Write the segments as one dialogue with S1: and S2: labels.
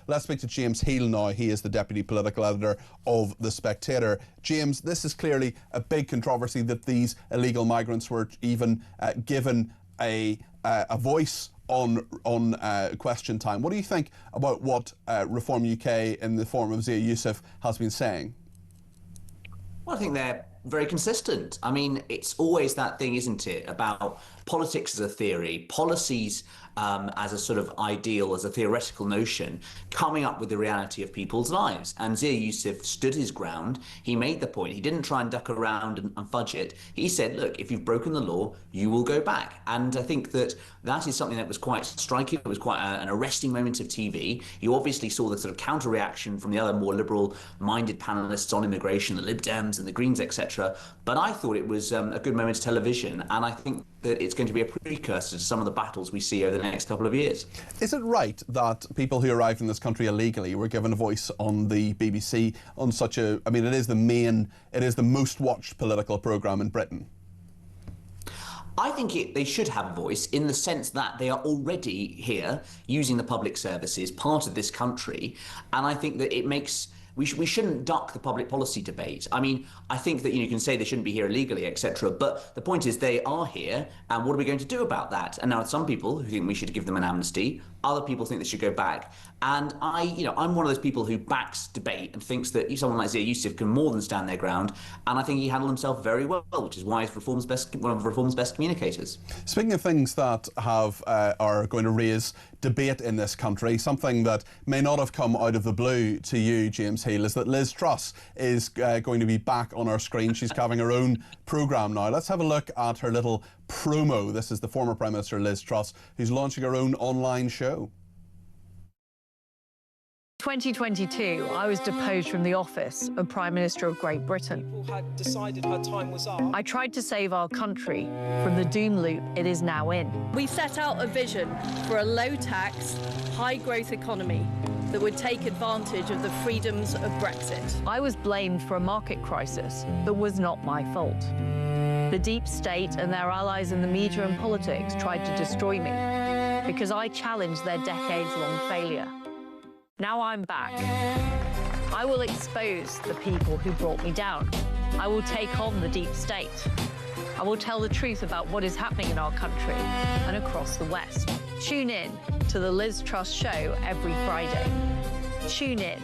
S1: Let's speak to James Heale now. He is the Deputy Political Editor of The Spectator. James, this is clearly a big controversy that these illegal migrants were even given a voice on Question Time. What do you think about what Reform UK in the form of Zia Youssef has been saying?
S2: Well, I think they're very consistent. I mean, it's always that thing, isn't it, about politics as a theory, policies as a sort of ideal, as a theoretical notion, coming up with the reality of people's lives. And Zia Youssef stood his ground. He made the point. He didn't try and duck around and fudge it. He said, look, if you've broken the law, you will go back. And I think that that is something that was quite striking. It was quite an arresting moment of TV. You obviously saw the sort of counter-reaction from the other more liberal-minded panellists on immigration, the Lib Dems and the Greens, etc. But I thought it was a good moment of television, and I think that it's going to be a precursor to some of the battles we see over the next couple of years.
S1: Is it right that people who arrived in this country illegally were given a voice on the BBC on such a, I mean, it is the most watched political programme in Britain?
S2: I think they should have a voice in the sense that they are already here using the public services, part of this country, and I think that it makes... We shouldn't duck the public policy debate. I mean, I think that you can say they shouldn't be here illegally, etc. But the point is they are here, and what are we going to do about that? And now some people who think we should give them an amnesty, other people think they should go back. And I'm one of those people who backs debate and thinks that someone like Zia Youssef can more than stand their ground. And I think he handled himself very well, which is why he's one of Reform's best communicators.
S1: Speaking of things that are going to raise debate in this country, something that may not have come out of the blue to you, James Heale, is that Liz Truss is going to be back on our screen. She's having her own programme now. Let's have a look at her little promo. This is the former Prime Minister Liz Truss, who's launching her own online show.
S3: 2022, I was deposed from the office of Prime Minister of Great Britain.
S4: People had decided her time was up.
S3: I tried to save our country from the doom loop it is now in.
S5: We set out a vision for a low-tax, high-growth economy that would take advantage of the freedoms of Brexit.
S3: I was blamed for a market crisis that was not my fault. The deep state and their allies in the media and politics tried to destroy me because I challenged their decades-long failure. Now I'm back. I will expose the people who brought me down. I will take on the deep state. I will tell the truth about what is happening in our country and across the West. Tune in to the Liz Truss Show every Friday. Tune in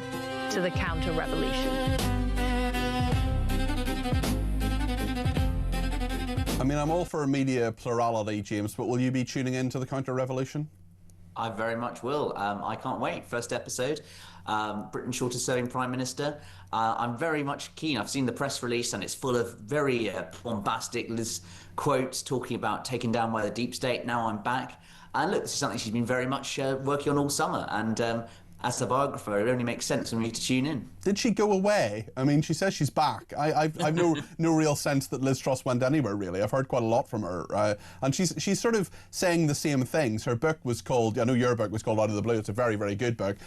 S3: to the counter-revolution.
S1: I mean, I'm all for media plurality, James, but will you be tuning in to the counter-revolution?
S2: I very much will. I can't wait. First episode, Britain's shortest serving Prime Minister. I'm very much keen. I've seen the press release and it's full of very bombastic Liz quotes talking about taking down by the deep state. Now I'm back. And look, this is something she's been very much working on all summer. And as a biographer, it only makes sense for me to tune in.
S1: Did she go away? I mean, she says she's back. I've no real sense that Liz Truss went anywhere, really. I've heard quite a lot from her. And she's sort of saying the same things. Her book was called, I know your book was called Out of the Blue. It's a very, very good book,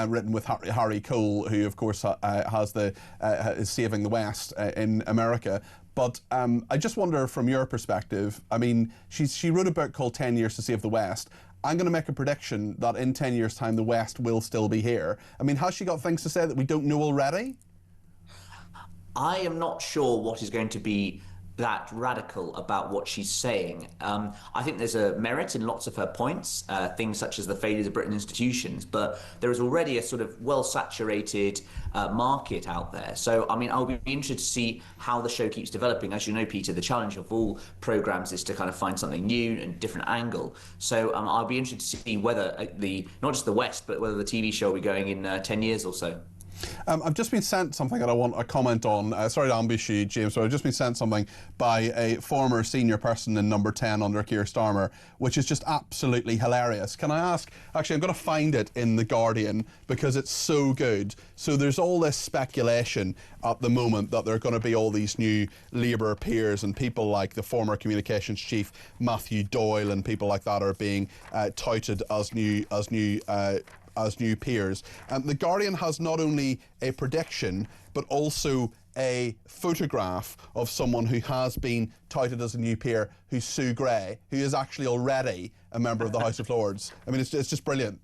S1: written with Harry Cole, who, of course, is saving the West in America. But I just wonder, from your perspective, I mean, she wrote a book called 10 Years to Save the West. I'm going to make a prediction that in 10 years' time, the West will still be here. I mean, has she got things to say that we don't know already?
S2: I am not sure what is going to be that radical about what she's saying. I think there's a merit in lots of her points, things such as the failures of British institutions, but there is already a sort of well-saturated market out there. So, I mean, I'll be interested to see how the show keeps developing. As you know, Peter, the challenge of all programmes is to kind of find something new and different angle. So I'll be interested to see whether not just the West, but whether the TV show will be going in 10 years or so.
S1: I've just been sent something that I want a comment on. Sorry to ambush you, James, but I've just been sent something by a former senior person in number 10 under Keir Starmer, which is just absolutely hilarious. Can I ask, actually, I'm going to find it in The Guardian because it's so good. So there's all this speculation at the moment that there are going to be all these new Labour peers, and people like the former communications chief Matthew Doyle and people like that are being touted as new peers. The Guardian has not only a prediction, but also a photograph of someone who has been touted as a new peer, who's Sue Gray, who is actually already a member of the House of Lords. I mean, it's just brilliant.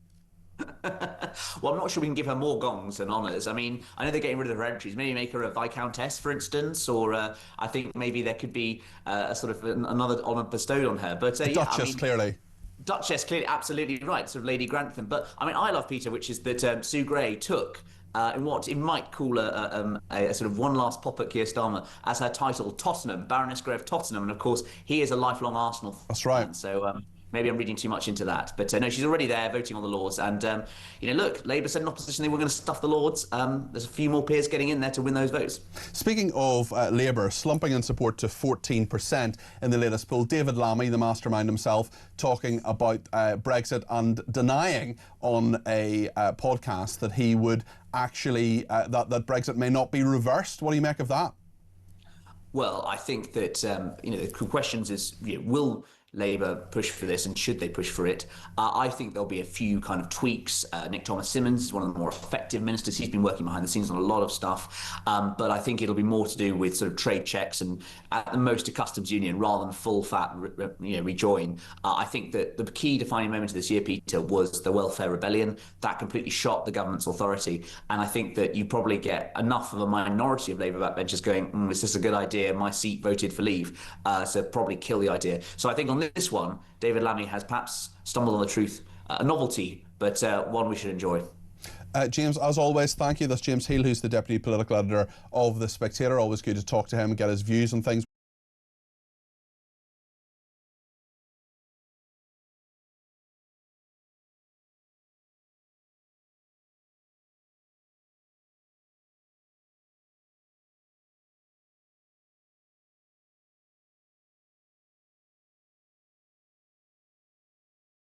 S2: Well, I'm not sure we can give her more gongs and honours. I mean, I know they're getting rid of her entries. Maybe make her a Viscountess, for instance, or I think maybe there could be a sort of another honour bestowed on her. But yeah,
S1: Duchess,
S2: I mean,
S1: clearly.
S2: Duchess, clearly, absolutely right, sort of Lady Grantham. But I mean, I love Peter, which is that Sue Gray took in what it might call a sort of one last pop at Keir Starmer as her title, Tottenham, Baroness Grey of Tottenham, and of course he is a lifelong Arsenal fan.
S1: That's right.
S2: So maybe I'm reading too much into that, but no, she's already there voting on the Lords, and look, Labour said in opposition they were going to stuff the Lords. There's a few more peers getting in there to win those votes.
S1: Speaking of Labour, slumping in support to 14% in the latest poll, David Lammy, the mastermind himself, talking about Brexit and denying on a podcast that he would actually, that Brexit may not be reversed. What do you make of that?
S2: Well, I think that, the question is, will Labour push for this, and should they push for it? I think there'll be a few kind of tweaks. Nick Thomas-Symonds is one of the more effective ministers. He's been working behind the scenes on a lot of stuff, but I think it'll be more to do with sort of trade checks and at the most a customs union rather than full fat rejoin. I think that the key defining moment of this year, Peter, was the welfare rebellion. That completely shot the government's authority, and I think that you probably get enough of a minority of Labour backbenchers going, is this a good idea? My seat voted for leave, so probably kill the idea. So I think on this one, David Lammy has perhaps stumbled on the truth, a novelty, but one we should enjoy.
S1: James, as always, thank you. That's James Heale, who's the Deputy Political Editor of The Spectator. Always good to talk to him and get his views on things.